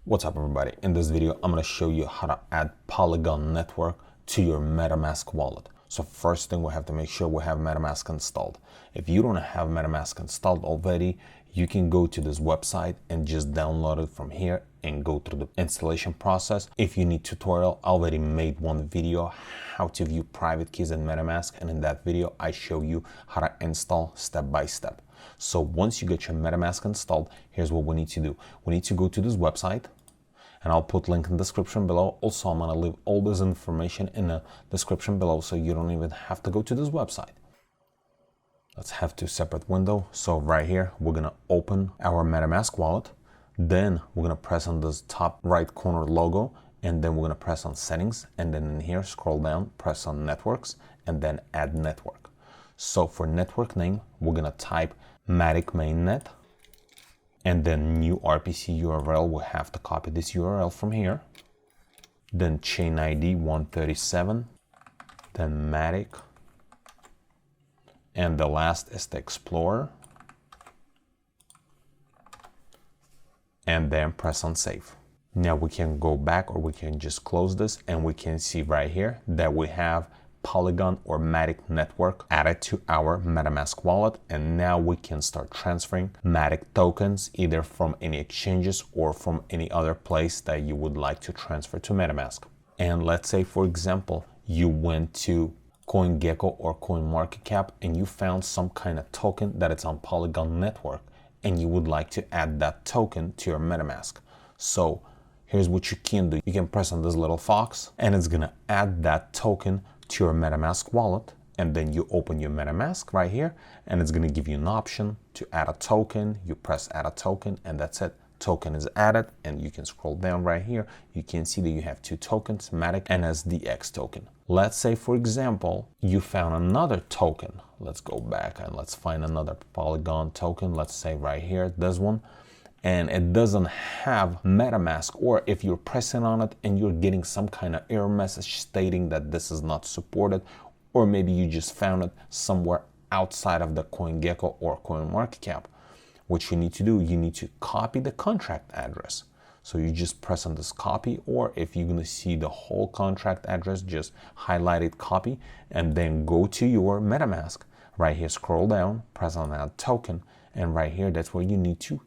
What's up everybody? In this video, I'm going to show you how to add Polygon network to your MetaMask wallet. So first thing, we have to make sure we have MetaMask installed. If you don't have MetaMask installed already, you can go to this website and just download it from here and go through the installation process. If you need tutorial, I already made one video how to view private keys in MetaMask, and in that video I show you how to install step by step. So once you get your MetaMask installed, here's what we need to do. We need to go to this website, and I'll put link in the description below. Also, I'm gonna leave all this information in the description below so you don't even have to go to this website. Let's have two separate windows. So right here, we're gonna open our MetaMask wallet. Then we're gonna press on this top right corner logo, and then we're gonna press on settings, and then in here, scroll down, press on networks, and then add network. So for network name, we're gonna type Matic Mainnet, and then new RPC URL, we have to copy this URL from here. Then ChainID 137, then Matic, and the last is the Explorer, and then press on save. Now we can go back, or we can just close this, and we can see right here that we have Polygon or Matic network added to our MetaMask wallet, and now we can start transferring Matic tokens either from any exchanges or from any other place that you would like to transfer to MetaMask. And let's say, for example, you went to CoinGecko or CoinMarketCap and you found some kind of token that it's on Polygon network, and you would like to add that token to your MetaMask. So here's what you can do. You can press on this little fox, and it's gonna add that token to your MetaMask wallet, and then you open your MetaMask right here, and it's going to give you an option to add a token. You press add a token, and that's it. Token is added, and you can scroll down right here. You can see that you have two tokens, Matic and SDX token. Let's say, for example, you found another token. Let's go back and let's find another Polygon token. Let's say right here, this one. And it doesn't have MetaMask, or if you're pressing on it and you're getting some kind of error message stating that this is not supported, or maybe you just found it somewhere outside of the CoinGecko or CoinMarketCap, what you need to do, you need to copy the contract address. So you just press on this copy, or if you're going to see the whole contract address, just highlight it, copy, and then go to your MetaMask. Right here, scroll down, press on add token, and right here, that's where you need to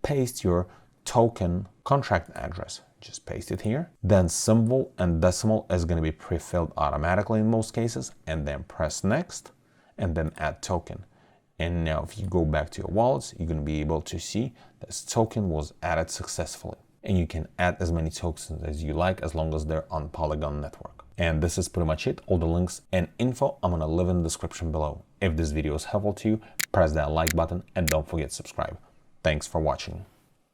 paste your token contract address. Just paste it here. Then symbol and decimal is going to be pre-filled automatically in most cases, and then press next, and then add token. And now if you go back to your wallets, you're going to be able to see this token was added successfully. And you can add as many tokens as you like, as long as they're on Polygon network. And this is pretty much it. All the links and info I'm going to leave in the description below. If this video is helpful to you, press that like button and don't forget to subscribe. Thanks for watching.